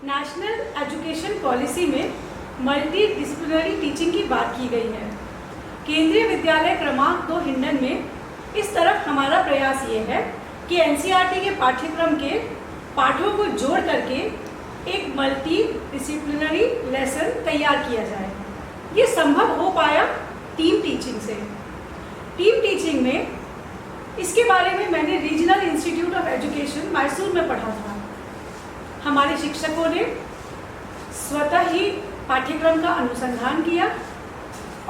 National education policy में multi disciplinary teaching की बात की गई है। केंद्रीय विद्यालय क्रमांक 2 हिंडन में इस तरफ हमारा प्रयास ये है कि एनसीईआरटी के पाठ्यक्रम के पाठों को जोड़ करके एक मल्टी डिसिप्लिनरी लेसन तैयार किया जाए। ये संभव हो पाया टीम टीचिंग से। टीम टीचिंग में इसके बारे में मैंने regional institute of education Mysore में पढ़ा था। हमारे शिक्षकों ने स्वतः ही पाठ्यक्रम का अनुसंधान किया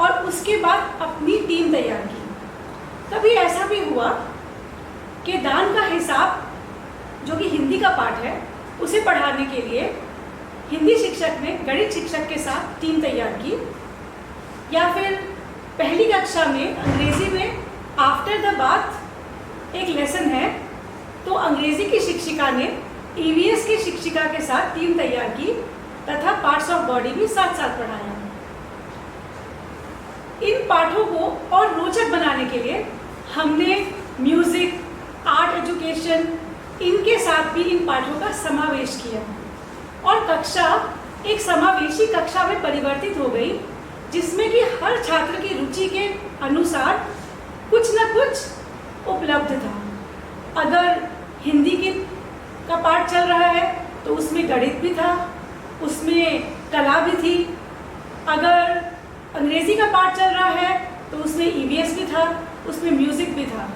और उसके बाद अपनी टीम तैयार की। कभी ऐसा भी हुआ कि दान का हिसाब, जो कि हिंदी का पाठ है, उसे पढ़ाने के लिए हिंदी शिक्षक ने गणित शिक्षक के साथ टीम तैयार की, या फिर पहली कक्षा में अंग्रेजी में आफ्टर द बाथ एक लेसन है तो अंग्रेजी की शिक्षिका ने ईवीएस की शिक्षिका के साथ टीम तैयार की तथा पार्ट्स ऑफ बॉडी भी साथ साथ पढ़ाया। इन पाठों को और रोचक बनाने के लिए हमने म्यूजिक, आर्ट एजुकेशन, इनके साथ भी इन पाठों का समावेश किया और कक्षा एक समावेशी कक्षा में परिवर्तित हो गई, जिसमें कि हर छात्र की रुचि के अनुसार कुछ न कुछ उपलब्ध था। अगर हिंदी का पाठ चल रहा है तो उसमें गणित भी था, उसमें कला भी थी। अगर अंग्रेजी का पाठ चल रहा है तो उसमें ईवीएस भी था, उसमें म्यूजिक भी था।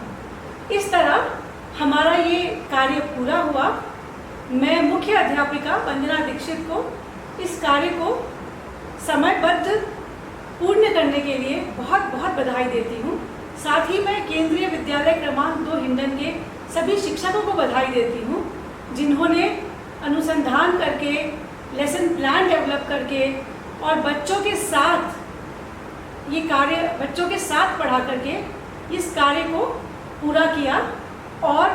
इस तरह हमारा ये कार्य पूरा हुआ। मैं मुख्य अध्यापिका वंदना दीक्षित को इस कार्य को समयबद्ध पूर्ण करने के लिए बहुत बहुत बधाई देती हूँ। साथ ही मैं केंद्रीय विद्यालय क्रमांक 2 हिंडन के सभी शिक्षकों को बधाई देती हूँ, जिन्होंने अनुसंधान करके, लेसन प्लान डेवलप करके और बच्चों के साथ पढ़ा करके इस कार्य को पूरा किया और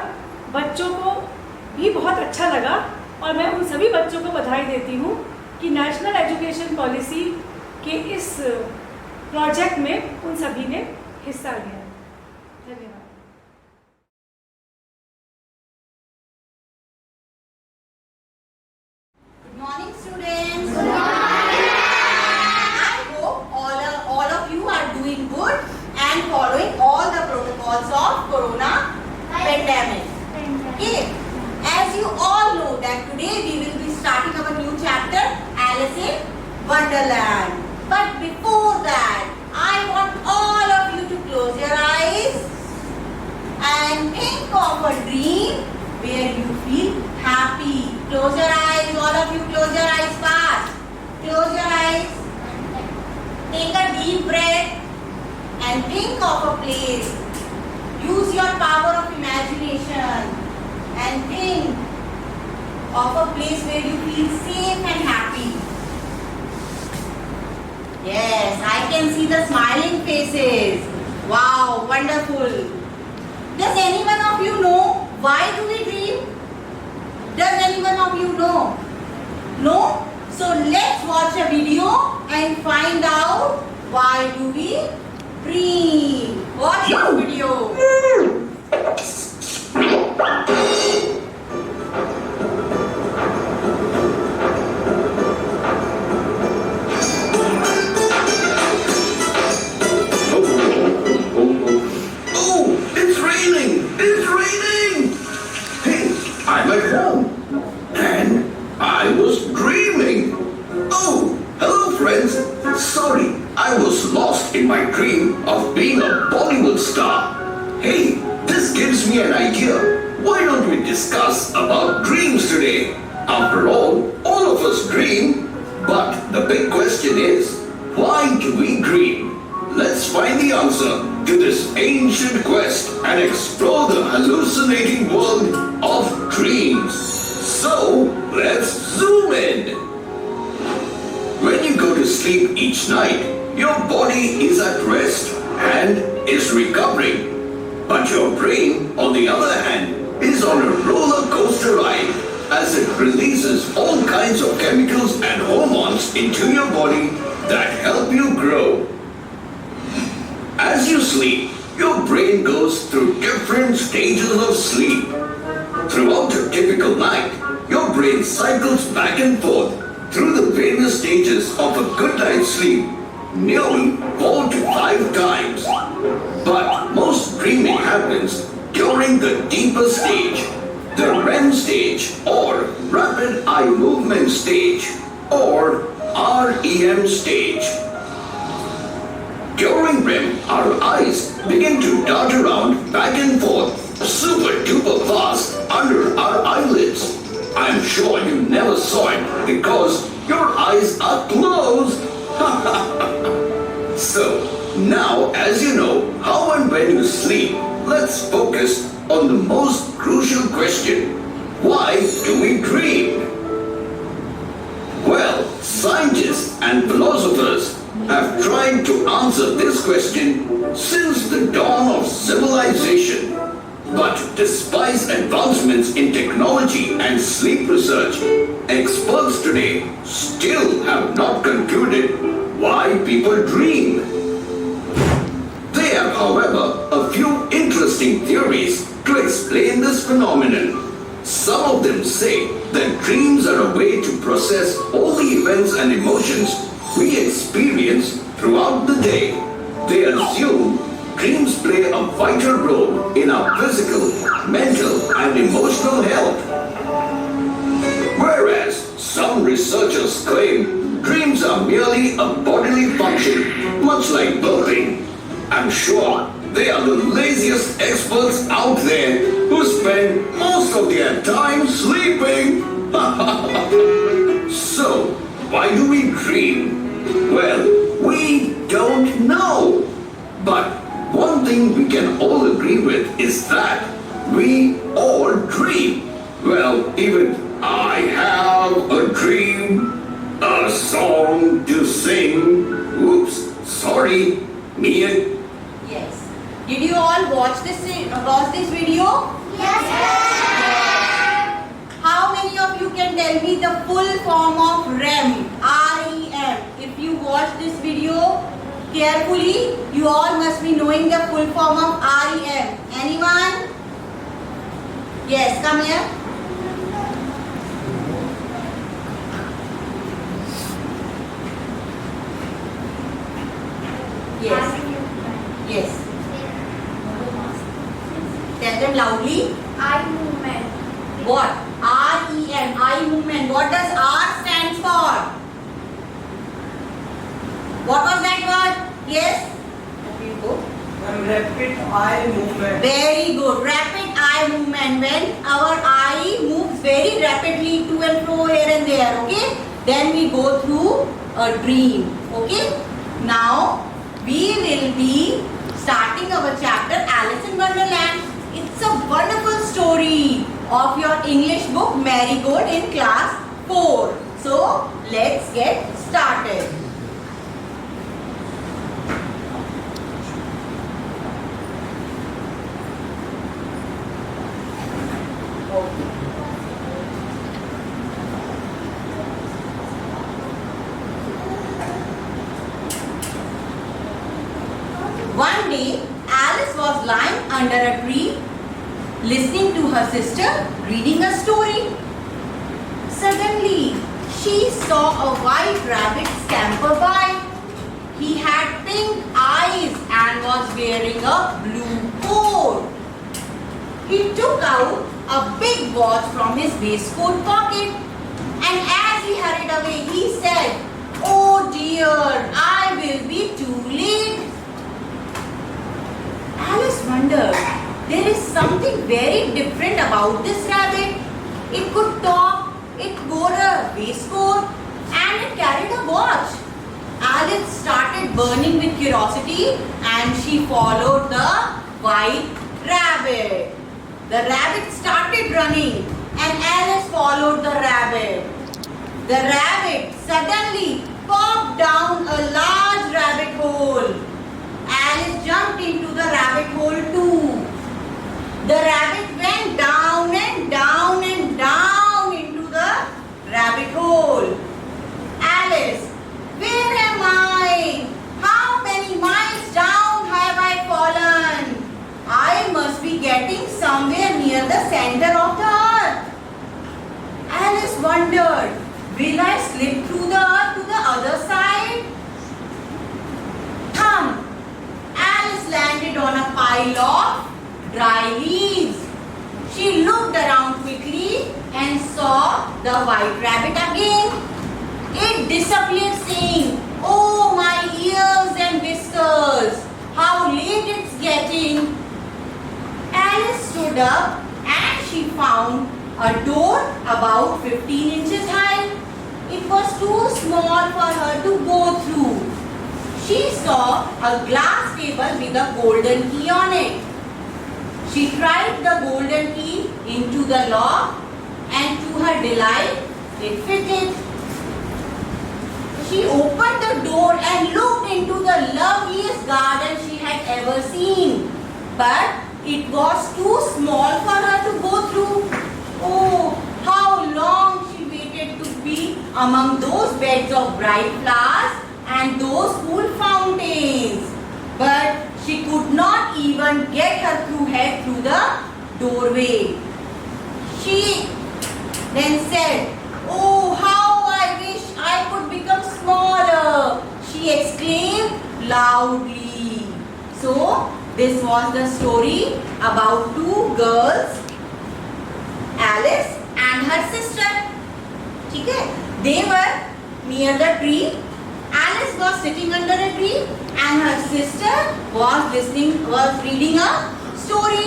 बच्चों को भी बहुत अच्छा लगा। और मैं उन सभी बच्चों को बधाई देती हूँ कि नेशनल एजुकेशन पॉलिसी के इस प्रोजेक्ट में उन सभी ने हिस्सा लिया। धन्यवाद। Good morning, students. Good morning. I hope all of you are doing good and following all the protocols of Corona pandemic. Okay. As you all know that today we will be starting our new chapter, Alice in Wonderland. But before that, I want all of you to close your eyes and think of a dream where you feel happy. Close your eyes, all of you, close your eyes fast. Close your eyes. Take a deep breath and think of a place. Use your power of imagination and think of a place where you feel safe and happy. Yes, I can see the smiling faces. Wow, wonderful. Does anyone of you know why do we dream? Does anyone of you know? No? So let's watch a video and find out why do we dream. Watch this video. In my dream of being a Bollywood star. Hey, this gives me an idea. Why don't we discuss about dreams today? After all of us dream. But the big question is, why do we dream? Let's find the answer to this ancient quest and explore the hallucinating world of dreams. So, let's zoom in. When you go to sleep each night, your body is at rest and is recovering. But your brain, on the other hand, is on a roller coaster ride as it releases all kinds of chemicals and hormones into your body that help you grow. As you sleep, your brain goes through different stages of sleep. Throughout a typical night, your brain cycles back and forth through the various stages of a good night's sleep nearly 4 to 5 times. But most dreaming happens during the deeper stage, the REM stage or rapid eye movement stage or REM stage. During REM, our eyes begin to dart around back and forth super duper fast under our eyelids. I'm sure you never saw it because your eyes are closed. So, now as you know how and when you sleep, let's focus on the most crucial question. Why do we dream? Well, scientists and philosophers have tried to answer this question since the dawn of civilization. But despite advancements in technology and sleep research, experts today still have not concluded why people dream. They have, however, a few interesting theories to explain this phenomenon. Some of them say that dreams are a way to process all the events and emotions we experience throughout the day. They assume dreams play a vital role in our physical, mental, and emotional health. Whereas some researchers claim dreams are merely a bodily function, much like birthing. I'm sure they are the laziest experts out there who spend most of their time sleeping. So, why do we dream? Well, we don't know. But one thing we can all agree with is that we all dream. Well, even I have a dream, a song to sing. Oops, sorry, me and... Yes. Did you all watch this video? Yes, How many of you can tell me the full form of REM? R-E-M. If you watch this video carefully, you all must be knowing the full form of REM. Anyone? Yes, come here. Yes. Yes. Tell them loudly. eye movement. What? R-E-M. Eye movement. What does R stand for? What was that word? Yes? Okay, you go. Rapid eye movement. Very good. Rapid eye movement. When our eye moves very rapidly to and fro here and there. Okay? Then we go through a dream. Okay? Now, we will be starting our chapter Alice in Wonderland. It's a wonderful story of your English book Marigold in class 4. So, let's get started. One day, Alice was lying under a tree, listening to her sister reading a story. Suddenly, she saw a white rabbit scamper by. He had pink eyes and was wearing a blue coat. He took out a big watch from his waistcoat pocket, and as he hurried away, he said, "Oh dear, I will be too late." Alice wondered, there is something very different about this rabbit. It could talk, it wore a waistcoat, and it carried a watch. Alice started burning with curiosity and she followed the white rabbit. The rabbit started running and Alice followed the rabbit. The rabbit suddenly popped down a large rabbit hole. Alice jumped into the rabbit hole too. The rabbit went down and down and down into the rabbit hole. Alice, where am I? How many miles down have I fallen? I must be getting somewhere near the center of the earth. Will I slip through the earth to the other side? Thump! Alice landed on a pile of dry leaves. She looked around quickly and saw the white rabbit again. It disappeared saying, "Oh, my ears and whiskers, how late it's getting." Alice stood up and she found a door about 15 inches high. It was too small for her to go through. She saw a glass table with a golden key on it. She tried the golden key into the lock and to her delight, it fitted. She opened the door and looked into the loveliest garden she had ever seen. But it was too small for her to go through. Oh, how long she waited to be among those beds of bright flowers and those cool fountains. But she could not even get her head through the doorway. She then said, "Oh, how I wish I could become smaller," she exclaimed loudly. So, this was the story about two girls, Alice and her sister. Okay? They were near the tree. Alice was sitting under a tree and her sister was reading a story.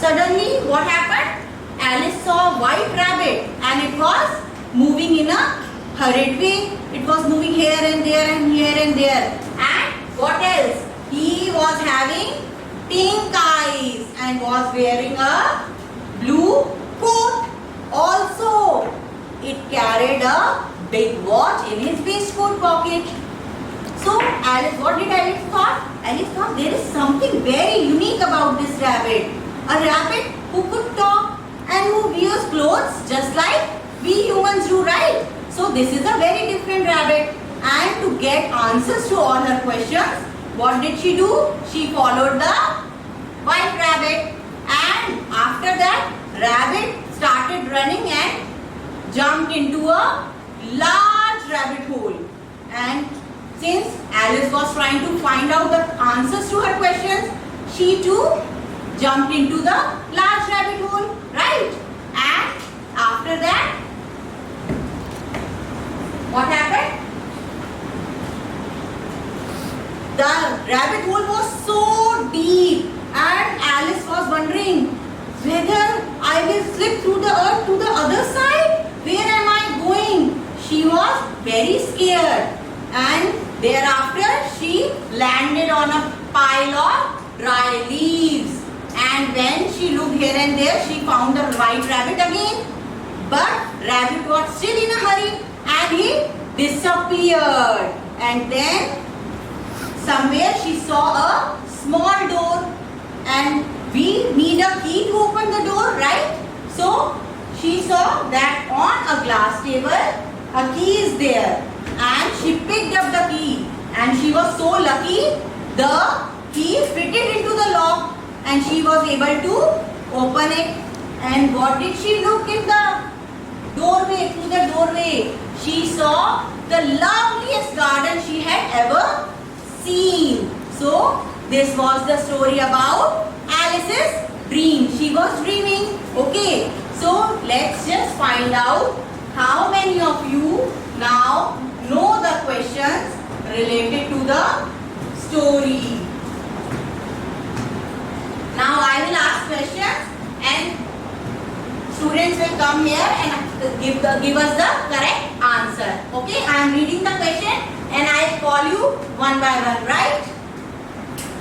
Suddenly, what happened? Alice saw a white rabbit and it was moving in a hurried way. It was moving here and there and here and there. And what else? He was having pink eyes and was wearing a blue coat. Also, it carried a big watch in his waistcoat pocket. So, what did Alice thought? Alice thought there is something very unique about this rabbit. A rabbit who could talk and who wears clothes just like we humans do, right? So, this is a very different rabbit. And to get answers to all her questions, what did she do? She followed the white rabbit. And after that, rabbit started running and jumped into a large rabbit hole. And since Alice was trying to find out the answers to her questions, she too jumped into the large rabbit hole, right? And after that, what happened? The rabbit hole was so deep and Alice was wondering whether I will slip through the earth to the other side. Where am I going? She was very scared and thereafter she landed on a pile of dry leaves. And when she looked here and there, she found the white rabbit again. But rabbit was still in a hurry and he disappeared. And then somewhere she saw a small door and we need a key to open the door, right? So she saw that on a glass table a key is there and she picked up the key and she was so lucky the key fitted into the lock and she was able to open it. And what did she look in the doorway, through the doorway? She saw the loveliest garden she had ever seen. So this was the story about Alice's dream. She was dreaming. Okay, so let's just find out how many of you now know the questions related to the story. Now I will ask questions and students will come here and give us the correct answer. Okay, I am reading the question and I will call you one by one, right?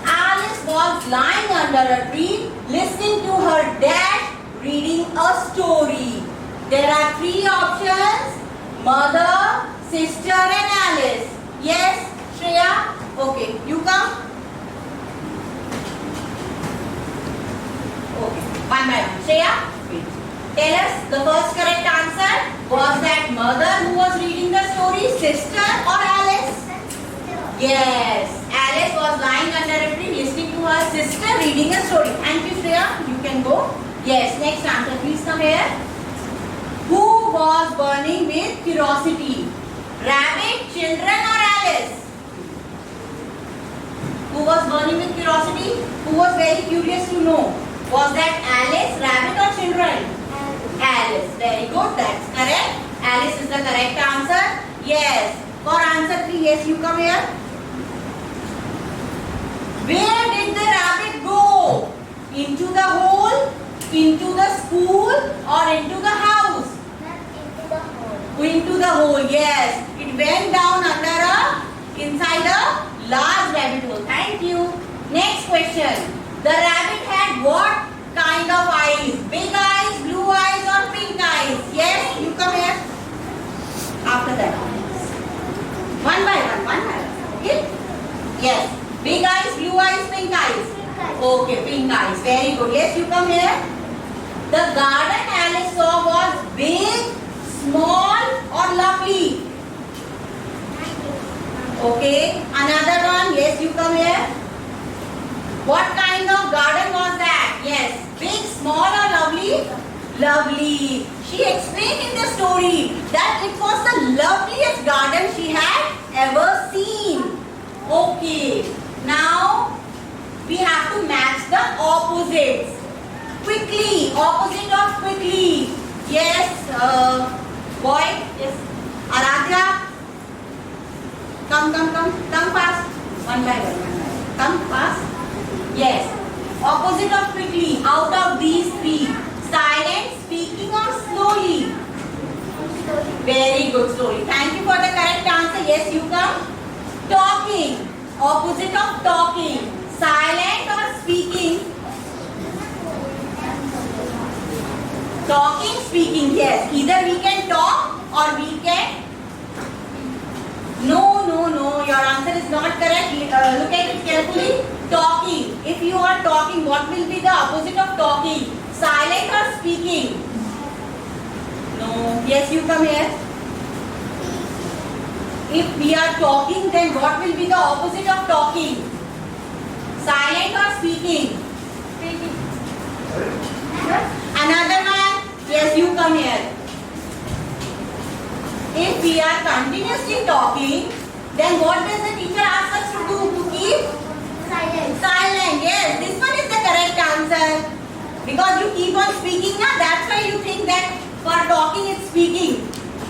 Alice was lying under a tree listening to her dad reading a story. There are three options: mother, sister and Alice. Yes, Shreya? Okay, you come. Okay, one by one. Shreya, tell us the first correct answer. Was that mother who was reading the story, sister or Alice? Yes, Alice was lying under a tree listening to her sister reading a story. Thank you, Shreya. You can go. Yes, next answer. Please come here. Who was burning with curiosity? Rabbit, children or Alice? Who was burning with curiosity? Who was very curious to know? Was that Alice, rabbit or children? Alice. Very good. That's correct. Alice is the correct answer. Yes. For answer 3, yes, you come here. Where did the rabbit go? Into the hole, into the school or into the house? Into the hole, yes. It went down inside a large rabbit hole. Thank you. Next question. The rabbit had what kind of eyes? Big eyes, blue eyes or pink eyes? Yes, you come here. After that. One by one. Okay? Yes. Big eyes, blue eyes, pink eyes. Okay, pink eyes. Very good. Yes, you come here. The garden Alice saw was big, small or lovely? Okay. Another one. Yes, you come here. What kind of garden was that? Yes. Big, small or lovely? Lovely. She explained in the story that it was the loveliest garden she had ever seen. Okay. Now we have to match the opposites. Quickly. Opposite of quickly. Yes. Boy. Yes. Aradhya. Come fast. One by one. Come fast. Yes. Opposite of quickly. Out of these 3. Silent, speaking or slowly? Very good, slowly. Thank you for the correct answer. Yes, you come. Talking. Opposite of talking. Silent or speaking? Talking, speaking. Yes. Either we can talk or we can... No. Your answer is not correct. Look at it carefully. Talking. If you are talking, what will be the opposite of talking? Silent or speaking? No. Yes, you come here. If we are talking, then what will be the opposite of talking? Silent or speaking? Speaking. Another one. Yes, you come here. If we are continuously talking, then what does the teacher ask us to do to keep? Silent. Yes, this one is the correct answer. Because you keep on speaking now, that's why you think that for talking it's speaking.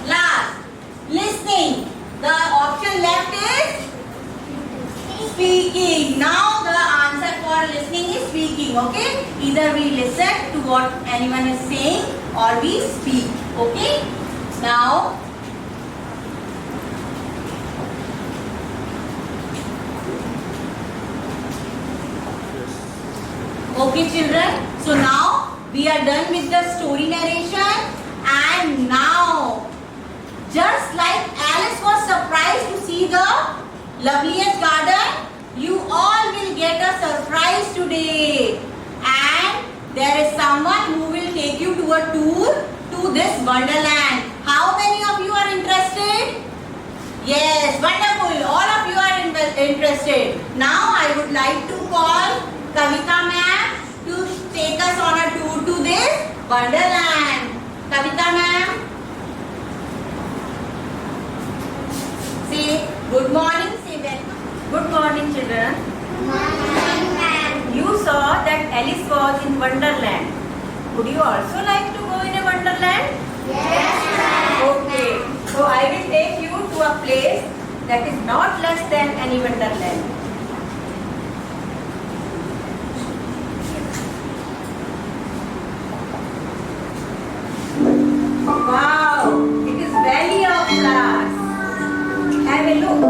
Last, listening. The option left is speaking. Now the answer for listening is speaking. Okay? Either we listen to what anyone is saying or we speak. Okay? Now, okay children, so now we are done with the story narration, and now just like Alice was surprised to see the loveliest garden, you all will get a surprise today, and there is someone who will take you to a tour to this wonderland. How many of you are interested? Yes, wonderful. All of you are interested. Now I would like to call Kavita ma'am to take us on a tour to this wonderland. Kavita ma'am, say good morning. Say welcome. Good morning, children. You saw that Alice was in Wonderland. Would you also like to go in a Wonderland? Yes, ma'am. Okay. So I will take you to a place that is not less than any Wonderland. Wow! It is Valley of Flowers. Have a look.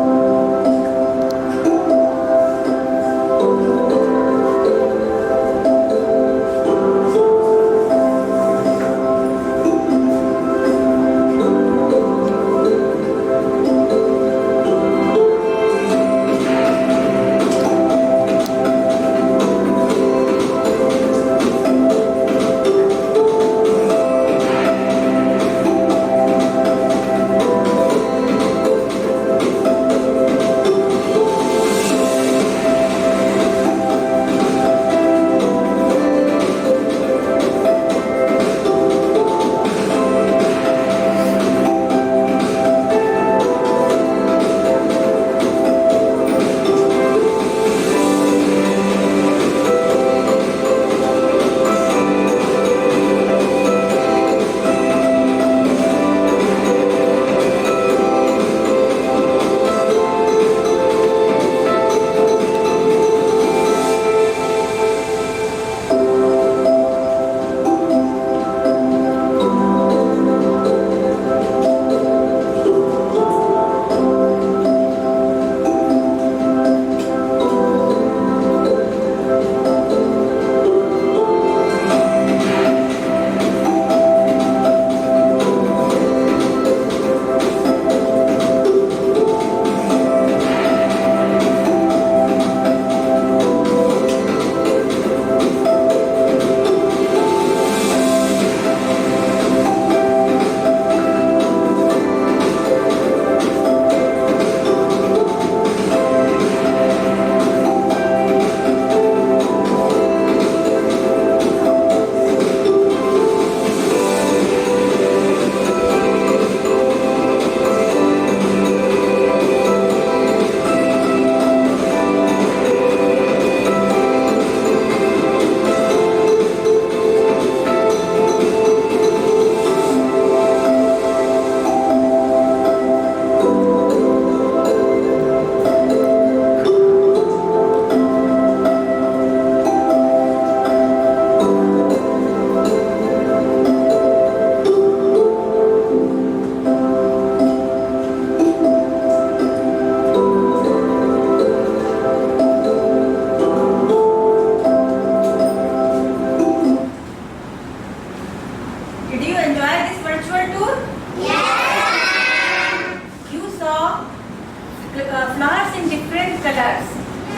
flowers in different colors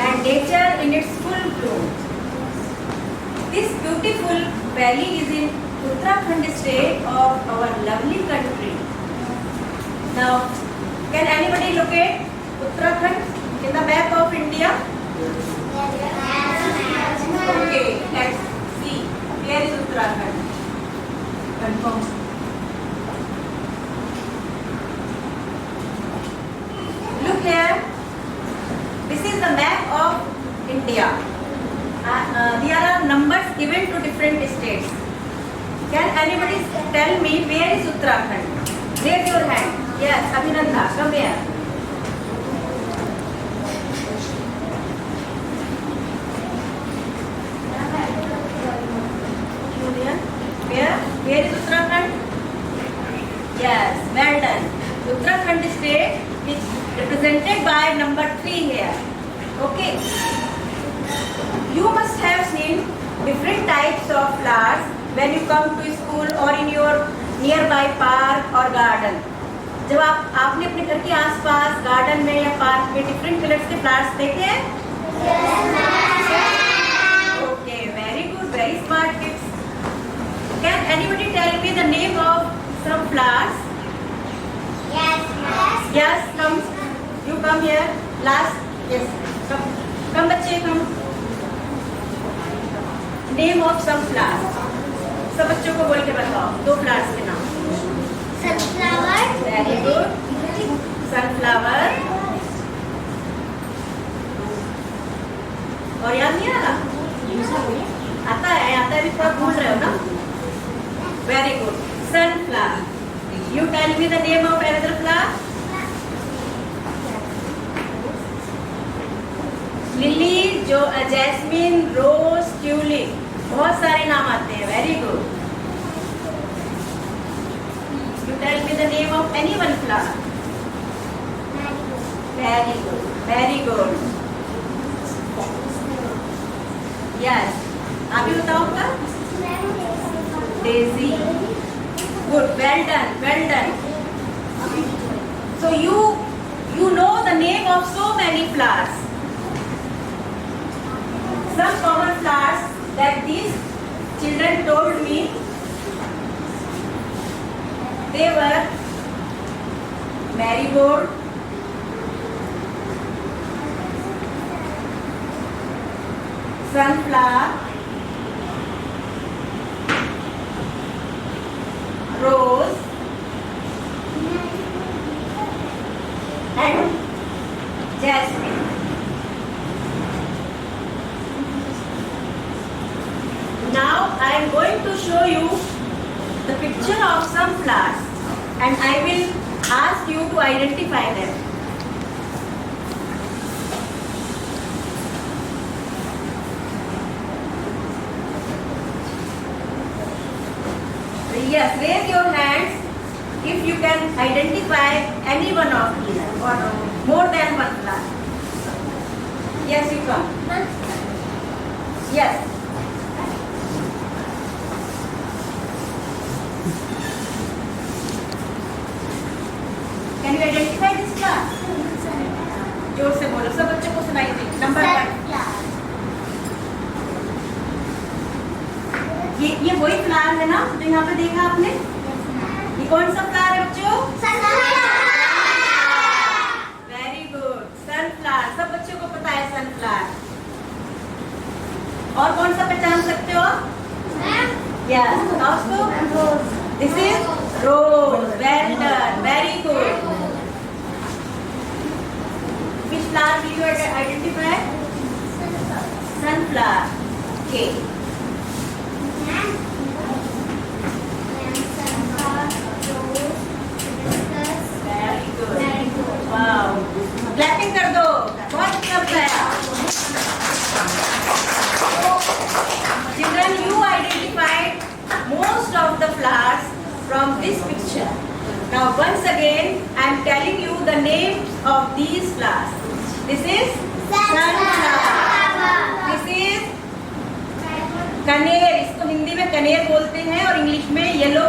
and nature in its full bloom. This beautiful valley is in Uttarakhand state of our lovely country. Now, can anybody locate Uttarakhand in the map of India? Okay, let's see. Where is Uttarakhand? Confirm. Look here. This is the map of India. There are numbers given to different states. Can anybody tell me where is Uttarakhand? Raise your hand. Yes, Abhinanda, come here. Julian, where is Uttarakhand? Yes, well done. Uttarakhand state is represented by number 3 here. Okay. You must have seen different types of flowers when you come to school or in your nearby park or garden. जब आपने अपने घर के आसपास garden में या park में different colours के फ्लावर्स देखे हैं? Okay, very good, very smart kids. Can anybody tell me the name of some flowers? Yes, come. You come here. Last. Yes. Come बच्चे come. Name of some flowers. सब बच्चों को बोल के बताओ 2 फ्लावर्स के नाम. Sunflower. Very good. Sunflower. और याद नहीं आ रहा? आता है भी थोड़ा भूल रहे हो ना? Very good. Sunflower. You tell me the name of another flower. Lily, जो जैस्मिन, रोज, ट्यूलिप, बहुत सारे नाम आते हैं. Very good. You tell me the name of any one flower. Very good, very good. Yes, आप भी बताओगा. Daisy. Good, well done, well done. So you know the name of so many flowers. Some common flowers that these children told me, they were marigold, sunflower, rose, and jasmine. Now I am going to show you the picture of some flowers and I will ask you to identify them. Yes, raise your hands if you can identify any one of these or more than one flower. Yes, you can. Yes. Can you identify this flower? जोर से बोलो, सब बच्चों को सुनाई दे. Number 1. ये वही flower है ना जो यहाँ पे देखा आपने? ये कौन सा फ्लावर है बच्चों? Very good, sunflower. सब बच्चों को पता है सनफ्लावर. और कौन सा पहचान सकते हो? यस, उसको. This is rose. Well done, very good. Which flower will you identify? Sunflower. Okay. Very good. Wow. Clapping कर दो. बहुत अच्छा बताया. Children, you identified most of the flowers from this picture. Now once again I am telling you the names of these flowers. This is sunflower. This is कनेर. इसको हिंदी में कनेर बोलते हैं और इंग्लिश में येलो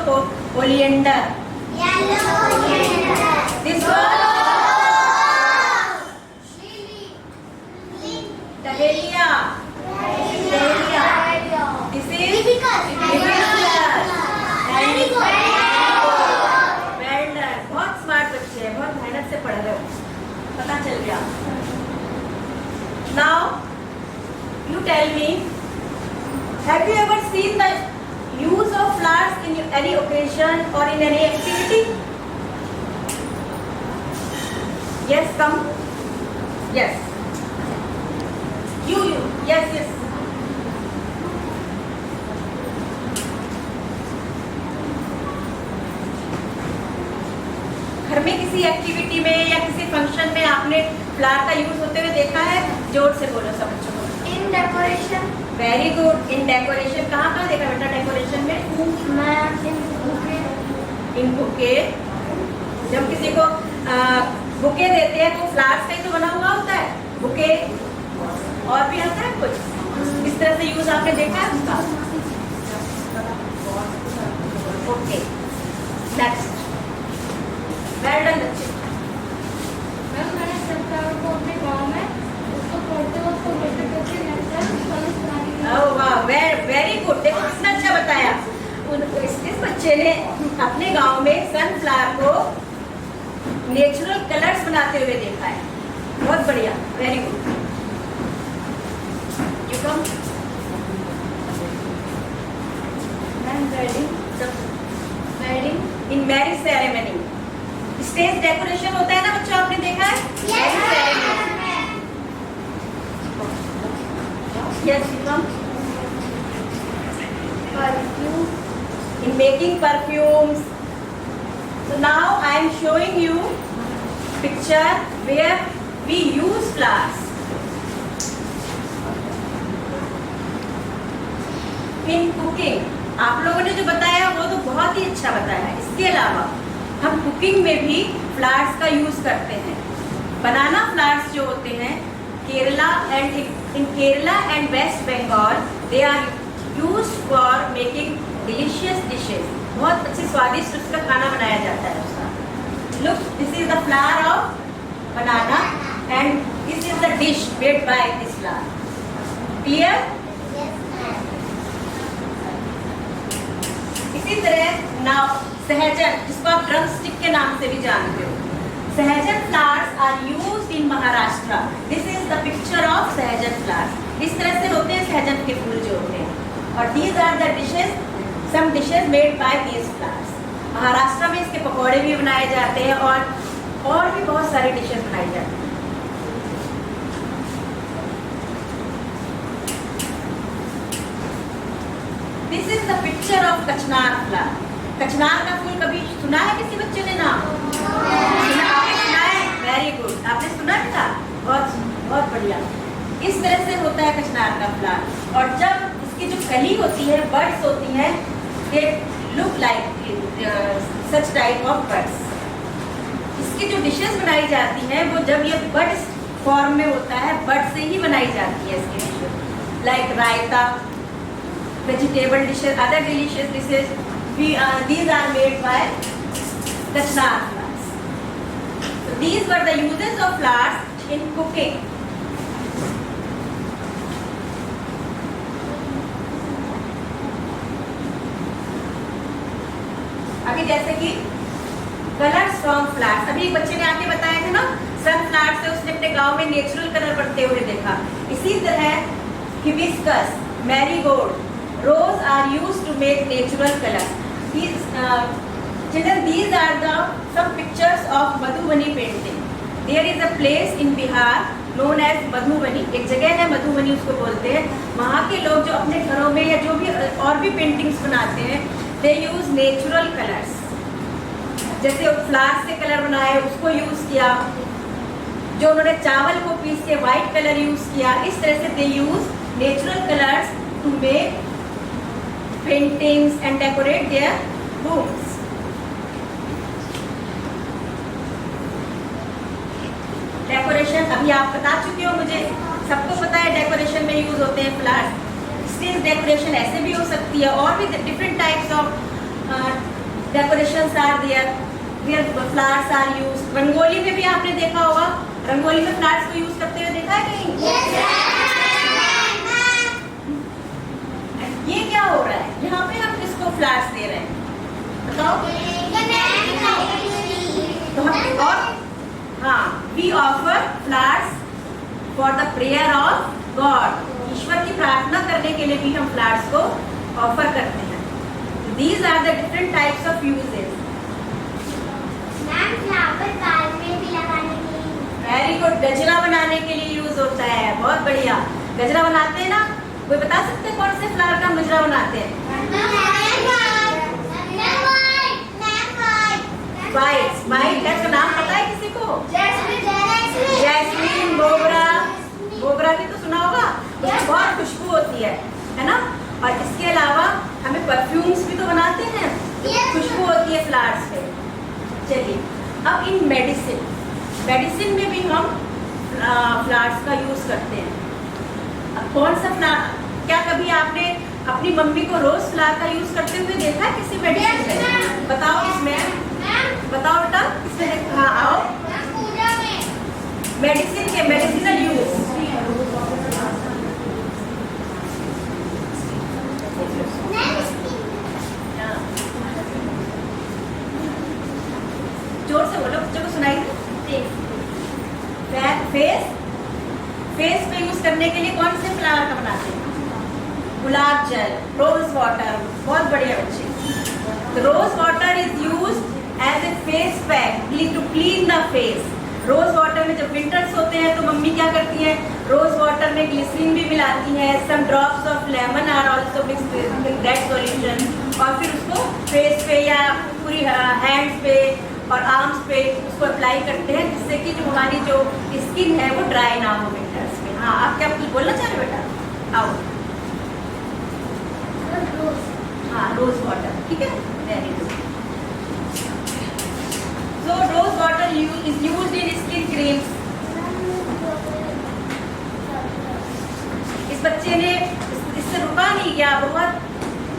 ओलिएंडर. This one से पढ़ रहे हो, पता चल गया। Now you tell me, have you ever seen the use of flowers in any occasion और in any activity? Yes, come. Yes, you, yes, yes. घर में किसी एक्टिविटी में या किसी फंक्शन में आपने फ्लावर का यूज होते हुए देखा है? जोर से बोलो सब बच्चों को। In decoration. Very good. In decoration कहाँ कहाँ देखा बेटा? डेकोरेशन में मैं in bouquet. इन बुके, जब किसी को बुके देते हैं तो फ्लावर्स का ही तो बना हुआ होता है बुके, और भी आता है कुछ इस तरह से यूज आपने देखा है उसका? Okay, next. वेल डन बच्चे। मैम मैंने सनफ्लावर को अपने गांव में उसको पढ़ते वक्त रोटेट करके नेचुरल कलर्स बनाने के लिए। ओह वाह, वेरी गुड। देखो कितना अच्छा बताया। इस बच्चे ने अपने गांव में सनफ्लावर को नेचुरल कलर्स बनाते हुए देखा है। बहुत बढ़िया, very good. You come. Ma'am wedding in marriage ceremony stage decoration होता है ना बच्चों, आपने देखा है? Yes, you come. Perfume In making perfumes. So now I am showing you picture where we use flowers. In cooking, आप लोगों ने जो बताया वो तो बहुत ही अच्छा बताया है। इसके अलावा हम कुकिंग में भी फ्लावर्स का यूज करते हैं। बनाना फ्लावर्स जो होते हैं, Kerala and in Kerala and West Bengal they are used for making delicious dishes. बहुत अच्छी स्वादिष्ट उसका खाना बनाया जाता है उसका। Look, this is the flower of banana and this is the dish made by this flower. Clear? इसी तरह नाउ सहजन, जिसको आप ड्रम स्टिक के नाम से भी जानते हो, sahjan flowers are used in Maharashtra. This is the picture of sahjan flowers. इस तरह से होते हैं सहजन के फूल जो होते हैं। और these are the dishes, some dishes made by these flowers. Maharashtra में इसके पकौड़े भी बनाए जाते हैं और भी बहुत सारी डिशेस बनाई जाती हैं। This is the picture of कचनार फ्लावर। कचनार का फूल कभी सुना है किसी बच्चे ने नाम? आपने सुना है? वेरी गुड, आपने सुना था? बहुत बहुत बढ़िया। इस तरह से होता है कचनार का फ्लावर। और जब इसकी जो कली होती है, बर्ड्स होती हैं, they look like such type of birds. इसकी जो डिशेस बनाई जाती हैं वो जब ये बर्ड्स फॉर्म में होता है, बर्ड से ही बनाई जाती है इसकी dishes, like raita, vegetable dishes, other delicious dishes. These are made by kachnar flowers. So these were the uses of flowers in cooking. अभी जैसे कि कलर्स फ्रॉम फ्लावर्स, अभी एक बच्चे ने आके बताया था ना, सनफ्लावर से उसने अपने गांव में नेचुरल कलर बढ़ते हुए देखा। इसी तरह hibiscus, marigold, rose are used to make natural colors. These children, these are the some pictures of Madhubani painting. There is a place in Bihar known as Madhubani. एक जगह है मधुबनी उसको बोलते हैं। वहाँ के लोग जो अपने घरों में या जो भी और भी पेंटिंग्स बनाते हैं, they use natural colors. जैसे फ्लावर्स से कलर बनाए उसको यूज किया, जो उन्होंने चावल को पीस के व्हाइट कलर यूज किया। इस तरह से they use natural colors to make paintings and decorate their homes. Decoration अभी आप बता चुके हो, मुझे सबको पता है डेकोरेशन में यूज होते हैं फ्लावर्स। स्टेज डेकोरेशन ऐसे भी हो सकती है, और भी different types of decorations are there where flowers are used. Rangoli में भी आपने देखा होगा, रंगोली में फ्लावर्स को यूज करते हुए देखा है कहीं? ये क्या हो रहा है यहाँ पे? हम किसको फ्लावर्स दे रहे हैं बताओ? तो हम we offer flowers for the prayer of God, ईश्वर की प्रार्थना करने के लिए भी हम फ्लावर्स को ऑफर करते हैं। These are the different types of uses. Ma'am flower बाल में भी लगाने के लिए। वेरी गुड, गजरा बनाने के लिए यूज होता है, बहुत बढ़िया। गजरा बनाते हैं ना, कोई बता सकते हैं कौन से फ्लावर का गजरा बनाते हैं? वाइट, वाइट का नाम पता है किसी को? जैस्मीन, मोगरा, मोगरा भी तो सुना होगा, उसमें बहुत खुशबू होती है ना। और इसके अलावा हमें परफ्यूम्स भी तो बनाते हैं, खुशबू होती है फ्लावर्स पे। चलिए, अब इन मेडिसिन, मेडिसिन में भी हम फ्लावर्स का यूज करते हैं। अब कौन सा फ्लावर, क्या कभी आपने अपनी मम्मी को रोज फ्लावर का यूज करते हुए देखा है किसी मेडिसिन में? बताओ इसमें, बताओ बेटा किसमें देखा? हाँ आओ, मेडिसिन के मेडिसिनल यूज। जोर से बोलो, बच्चों को सुनाई दे। फेस, फेस पे यूज करने के लिए कौन से फ्लावर का बनाते हैं? गुलाब जल, रोज वाटर, बहुत बढ़िया बच्चे। Rose water is used as a face pack to clean the face. Rose water में जब विंटर्स होते हैं तो मम्मी क्या करती है, रोज वाटर में ग्लिसरीन भी मिलाती है, some drops of lemon are also mixed with that solution, और फिर उसको फेस पे या पूरी हैंड्स पे और आर्म्स पे उसको अप्लाई करते हैं, जिससे कि जो हमारी जो स्किन है वो ड्राई ना हो विंटर्स में। हाँ, आप क्या कुछ बोलना चाह रहे हो बेटा? आओ। हाँ, रोज वाटर, ठीक है, very good. So rose water is used in skin creams. इस बच्चे ने इससे रुका नहीं गया, बहुत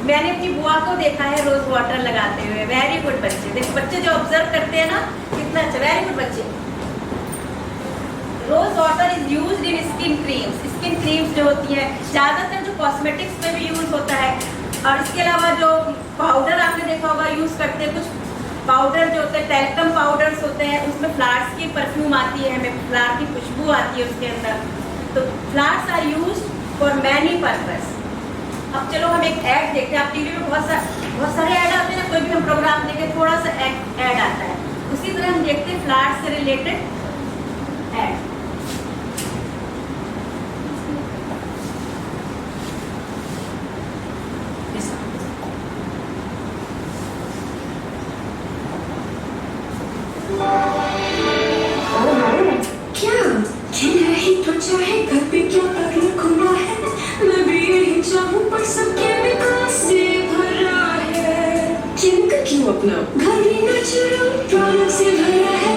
मैंने अपनी बुआ को देखा है रोज वाटर लगाते हुए। वेरी गुड बच्चे, देखो बच्चे जो ऑब्जर्व करते हैं ना कितना अच्छा, वेरी गुड बच्चे। Rose water is used in skin creams. Skin creams जो होती है ज्यादातर जो कॉस्मेटिक्स में भी यूज होता है, और इसके अलावा जो पाउडर आपने देखा होगा यूज करते हैं, कुछ पाउडर जो होते हैं टैल्कम पाउडर्स होते हैं, उसमें फ्लावर्स की परफ्यूम आती है, हमें फ्लावर की खुशबू आती है उसके अंदर। तो flowers are used for many purpose. अब चलो हम एक ऐड देखते हैं। आप टीवी में बहुत सारे ऐड आते हैं, कोई भी हम प्रोग्राम देखें थोड़ा सा ऐड आता है, उसी तरह हम देखते हैं फ्लावर्स से रिलेटेड ऐड। अपना घर भी नेचुरल प्रोडक्ट से भरा है।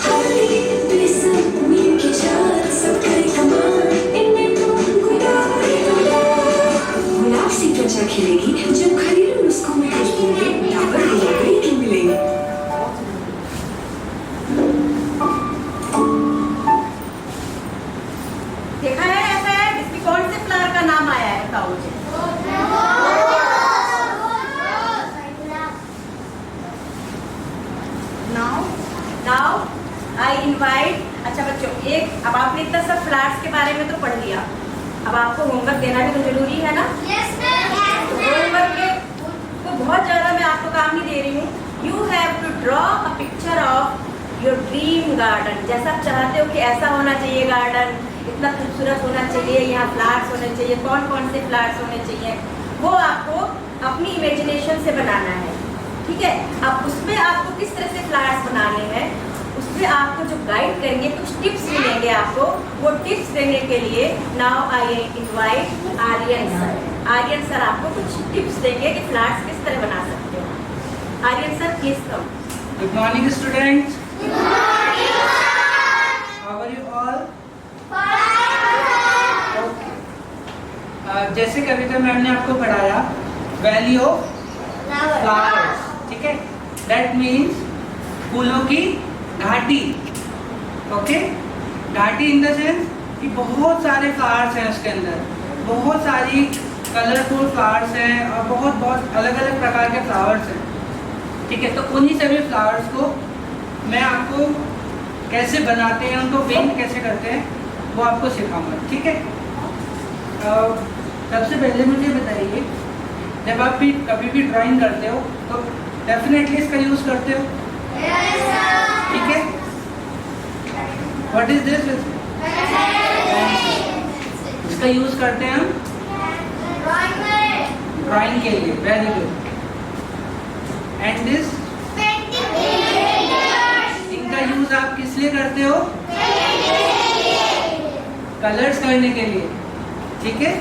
हल्दी बेसन नीम की छाल सब करे कमाल, इनमें तो गुलाब सी त्वचा खिलेगी जब घरेलू नुस्खों में खुशबू में डाबर गुलाबरी की मिलेगी। देखा है ऐसा है, इसमें कौन से फ्लावर का नाम आया है बताओ मुझे? Now I invite, अच्छा बच्चों, एक अब आपने इतना सब फ्लावर्स के बारे में तो पढ़ लिया, अब आपको होमवर्क देना भी तो जरूरी है ना? Yes, ma'am. होमवर्क के को बहुत ज़्यादा मैं आपको काम नहीं दे रही हूँ। You have to draw a picture of your dream garden. जैसा आप चाहते हो कि ऐसा होना चाहिए गार्डन, इतना खूबसूरत होना चाहिए, यहाँ फ्लावर्स होने चाहिए, कौन कौन से फ्लावर्स होने चाहिए, वो आपको अपनी इमेजिनेशन से बनाना है, ठीक है? अब उसमें आपको किस तरह से फ्लावर्स बनाने हैं, उसमें आपको जो गाइड करेंगे, कुछ टिप्स मिलेंगे आपको। वो टिप्स देने के लिए now I invite Aryan sir. Aryan sir आपको कुछ टिप्स देंगे कि फ्लावर्स किस तरह बना सकते हो। Aryan sir please come. Good morning, students. Good morning, sir. How are you all? Fine. Okay. जैसे कविता मैम ने आपको पढ़ाया, वैल्यू ऑफ फ्लावर्स, ठीक है? That means फूलों की घाटी। ओके, घाटी इन द सेंस कि बहुत सारे फ्लावर्स हैं उसके अंदर, बहुत सारी कलरफुल फ्लावर्स हैं और बहुत बहुत अलग अलग प्रकार के फ्लावर्स हैं, ठीक है? तो उन्हीं सभी फ्लावर्स को मैं आपको कैसे बनाते हैं, उनको पेंट कैसे करते हैं, वो आपको सिखाऊंगा, ठीक है। सबसे पहले मुझे बताइए, जब आप भी कभी भी ड्राइंग करते हो तो डेफिनेटली इसका यूज करते हो, ठीक है। What is this? इसका यूज करते हैं हम ड्राइंग के लिए, वेरी गुड। एंड दिस, इनका यूज आप किस लिए करते हो? कलर्स करने के लिए, ठीक है।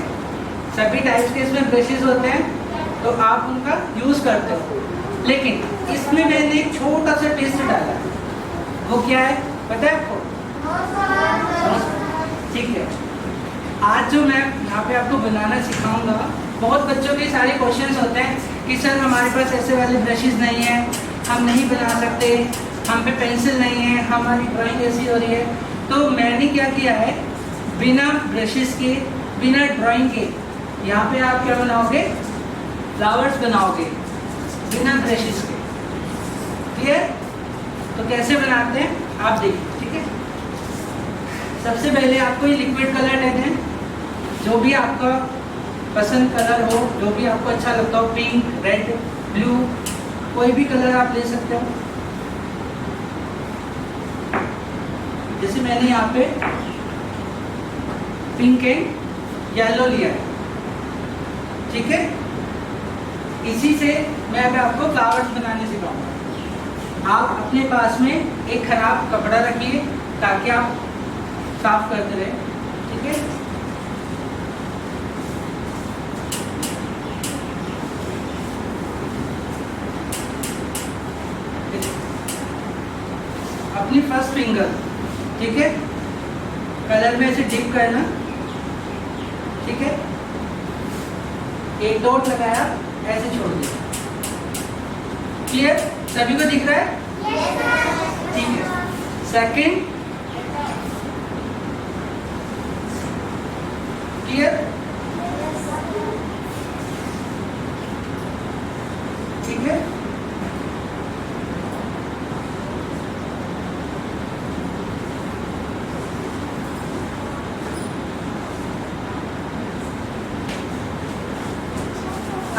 सभी टाइप्स के इसमें ब्रशेस होते हैं तो आप उनका यूज करते हो, लेकिन इसमें मैंने एक छोटा सा ट्विस्ट डाला, वो क्या है पता है आपको? ठीक है, आज जो मैं यहाँ पे आपको बनाना सिखाऊंगा, बहुत बच्चों के सारे क्वेश्चंस होते हैं कि सर हमारे पास ऐसे वाले ब्रशेस नहीं है, हम नहीं बना सकते, हम पे पेंसिल नहीं है, हमारी ड्राइंग ऐसी हो रही है। तो मैंने क्या किया है, बिना ब्रशेस के, बिना ड्राइंग के, यहाँ पे आप क्या बनाओगे? फ्लावर्स बनाओगे बिना ब्रशेस के, क्लियर? तो कैसे बनाते हैं आप देखिए, ठीक है। सबसे पहले आपको ये लिक्विड कलर लेते हैं, जो भी आपका पसंद कलर हो, जो भी आपको अच्छा लगता हो, पिंक, रेड, ब्लू, कोई भी कलर आप ले सकते हो। जैसे मैंने यहाँ पे पिंक एंड येलो लिया है, ठीक है। इसी से मैं अब आपको फ्लावर्स बनाने सिखाऊंगा। आप अपने पास में एक खराब कपड़ा रखिए ताकि आप साफ करते रहे, ठीक है। अपनी फर्स्ट फिंगर, ठीक है, कलर में ऐसे डिप करना, ठीक है। एक डॉट लगाया, ऐसे छोड़ दिया, क्लियर? सभी को दिख रहा है? ठीक है। Second, clear? ठीक है।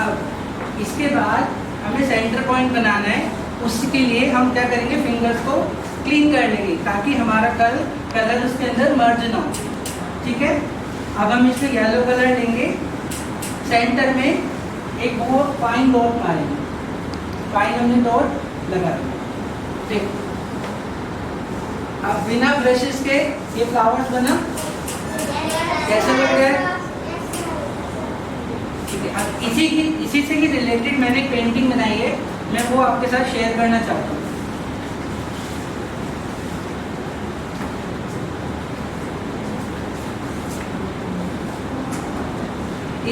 अब इसके बाद हमें सेंटर पॉइंट बनाना है, उसके लिए हम क्या करेंगे, फिंगर्स को क्लीन कर लेंगे ताकि हमारा कलर उसके अंदर मर्ज ना हो, ठीक है। अब हम इसमें येलो कलर लेंगे, सेंटर में एक बहुत फाइन डॉट मारेंगे, फाइन हमने डॉट लगा दिया, ठीक। अब बिना ब्रशेस के ये फ्लावर्स बना, कैसे लग रहा है? ठीक है। अब इसी से ही रिलेटेड मैंने एक पेंटिंग बनाई है, मैं वो आपके साथ शेयर करना चाहता हूँ।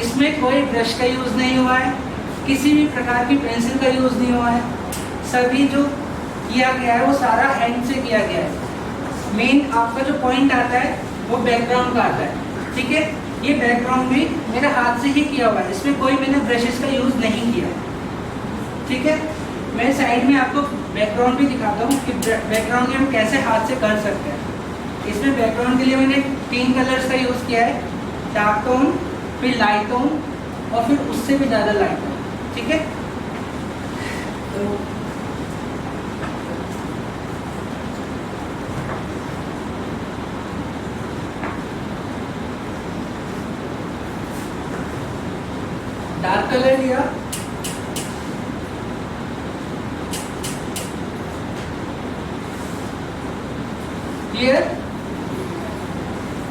इसमें कोई ब्रश का यूज नहीं हुआ है, किसी भी प्रकार की पेंसिल का यूज नहीं हुआ है, सभी जो किया गया है वो सारा हैंड से किया गया है। मेन आपका जो पॉइंट आता है वो बैकग्राउंड का आता है, ठीक है। ये बैकग्राउंड भी मेरे हाथ से ही किया हुआ है, इसमें कोई मैंने ब्रशेस का यूज नहीं किया, ठीक है। मैं साइड में आपको बैकग्राउंड भी दिखाता हूँ कि बैकग्राउंड हम कैसे हाथ से कर सकते हैं। इसमें बैकग्राउंड के लिए मैंने 3 कलर्स का यूज किया है, डार्क टोन, फिर लाइट टोन और फिर उससे भी ज़्यादा लाइट टोन, ठीक है। तो डार्क कलर लिया, क्लियर,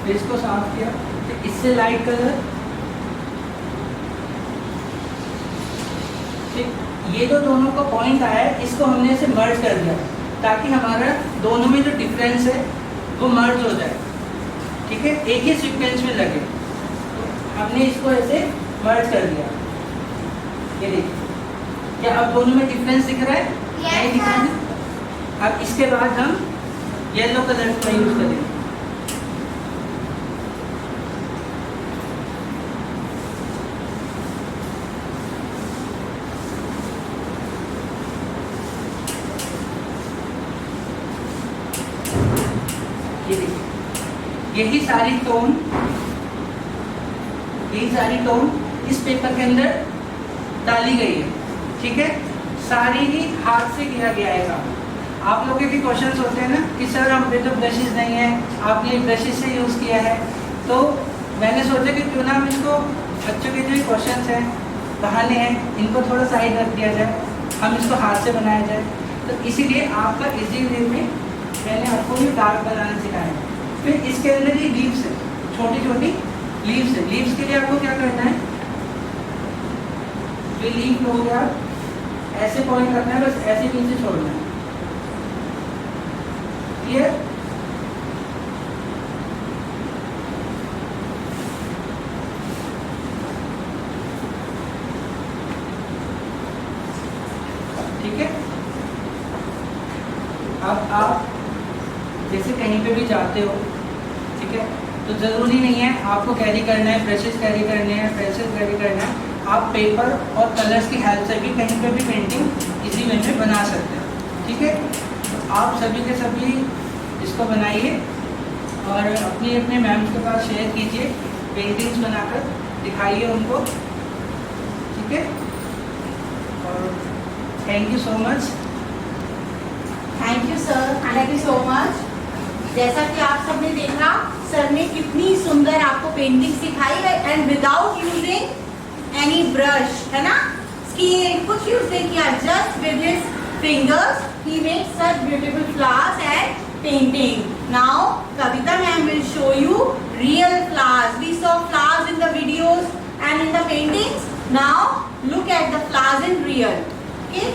इसको साफ किया, फिर इससे लाइट कलर, ये जो दोनों का पॉइंट आया है इसको हमने इसे मर्ज कर दिया ताकि हमारा दोनों में जो डिफरेंस है वो मर्ज हो जाए, ठीक है, एक ही सीक्वेंस में लगे। तो हमने इसको ऐसे मर्ज कर दिया, ये देखिए, क्या अब दोनों में डिफरेंस दिख रहा है? नहीं दिख रहा है। अब इसके बाद हम येलो कलर का यूज करेंगे, ये देखिए, यही सारी टोन इस पेपर के अंदर डाली गई है, ठीक है। सारी ही हाथ से किया गया है काम। आप लोगों के भी क्वेश्चंस होते हैं ना कि सर हम पे तो ब्रशेस नहीं है, आपने ब्रशेस से यूज़ किया है, तो मैंने सोचा कि क्यों ना हम इसको बच्चों के जो क्वेश्चंस हैं, बहाने हैं, इनको थोड़ा साइड रख दिया जाए, हम इसको हाथ से बनाया जाए। तो इसीलिए आपका इजी वे में मैंने आपको ये डार्क बनाना सिखाया है। फिर इसके अंदर ये लीव्स है, छोटी छोटी लीव्स है। लीव्स के लिए आपको क्या करना है, जो लीव हो गया ऐसे पॉइंट करना है, बस ऐसे नीचे छोड़ना है। क्लियर? ठीक है। अब आप जैसे कहीं पे भी जाते हो, ठीक है, तो ज़रूरी नहीं है आपको कैरी करना है, ब्रशेस कैरी करने हैं, पेंसिल कैरी करना है। आप पेपर और कलर्स की हेल्प से भी कहीं पे भी पेंटिंग इसी वे में बना सकते हैं, ठीक है। तो आप सभी के सभी इसको बनाइए और अपनी अपने मैम्स के पास शेयर कीजिए, पेंटिंग्स बनाकर दिखाइए उनको, ठीक है। और thank you so much. Thank you sir, thank you so much. जैसा कि आप सबने देखा, सर ने कितनी सुंदर आपको पेंटिंग सिखाई है and without using any brush, है ना, स्केल कुछ यूज नहीं किया, just with his fingers he made such beautiful flowers and painting. Now Kavita ma'am will show you real flowers. We saw flowers in the videos and in the paintings. Now look at the flowers in real. Okay?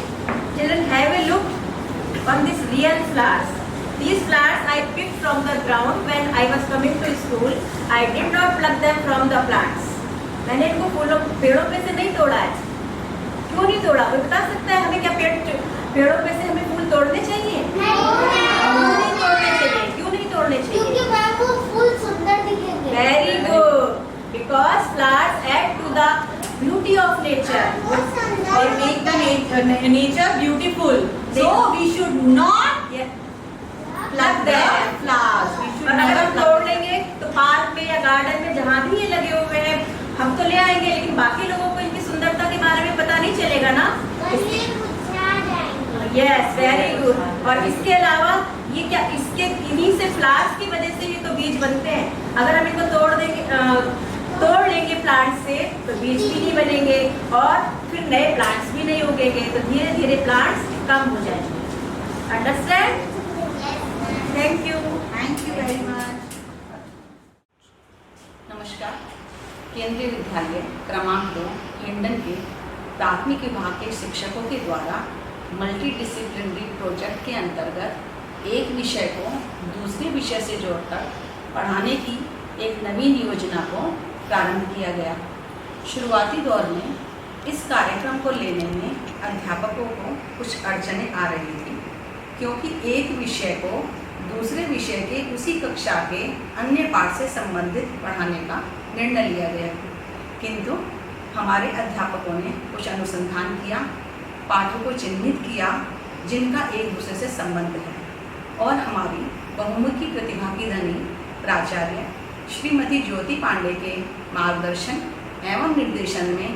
Children, have a look on these real flowers. These flowers I picked from the ground when I was coming to school. I did not pluck them from the plants. मैंने इनको पेड़ों पे से नहीं तोड़ा है। क्यों नहीं तोड़ा? कोई बता सकता है हमें? क्या पेड़ों पे से हमें फूल तोड़ने चाहिए? नहीं तोड़ने चाहिए। क्यों नहीं तोड़ने चाहिए? क्योंकि मैम वो फूल सुंदर दिखेंगे। Very good. Because flowers add to the beauty of nature. They make the nature beautiful. So we should not pluck the flowers. We should और अगर never हम pluck. तोड़ लेंगे तो पार्क में या गार्डन में जहाँ भी ये लगे हुए हैं हम तो ले आएंगे, लेकिन बाकी लोगों को इनकी सुंदरता के बारे में पता नहीं चलेगा ना। बस ये मुरझा जाएंगे। Yes, very good. और इसके अलावा ये क्या, इसके इन्हीं से फ्लावर्स की वजह से ये तो बीज बनते हैं। अगर हम इनको तोड़ लेंगे प्लांट से तो बीज भी नहीं बनेंगे और फिर नए प्लांट्स भी नहीं उगेंगे, तो धीरे धीरे प्लांट्स कम हो जाएंगे। Understand? Thank you. Thank you very much. नमस्कार। केंद्रीय विद्यालय क्रमांक 2 हिंडन के प्राथमिक विभाग के शिक्षकों के द्वारा मल्टी डिसिप्लिनरी प्रोजेक्ट के अंतर्गत एक विषय को दूसरे विषय से जोड़कर पढ़ाने की एक नवीन योजना को प्रारंभ किया गया। शुरुआती दौर में इस कार्यक्रम को लेने में अध्यापकों को कुछ अड़चनें आ रही थी, क्योंकि एक विषय को दूसरे विषय के उसी कक्षा के अन्य पाठ से संबंधित पढ़ाने का निर्णय लिया गया। किंतु हमारे अध्यापकों ने कुछ अनुसंधान किया, पाठों को चिन्हित किया जिनका एक दूसरे से संबंध है, और हमारी बहुमुखी प्रतिभा की धनी प्राचार्य श्रीमती ज्योति पांडे के मार्गदर्शन एवं निर्देशन में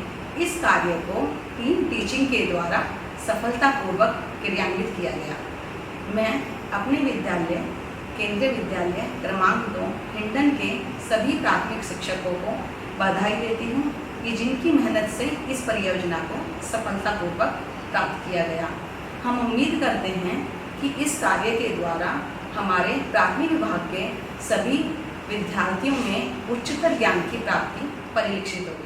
इस कार्य को टीम टीचिंग के द्वारा सफलतापूर्वक क्रियान्वित किया गया। मैं अपने विद्यालय केंद्रीय विद्यालय क्रमांक 2 हिंडन के सभी प्राथमिक शिक्षकों को बधाई देती हूँ कि जिनकी मेहनत से इस परियोजना को सफलतापूर्वक प्राप्त किया गया। हम उम्मीद करते हैं कि इस कार्य के द्वारा हमारे प्राथमिक विभाग के सभी विद्यार्थियों में उच्चतर ज्ञान की प्राप्ति परिलक्षित होगी।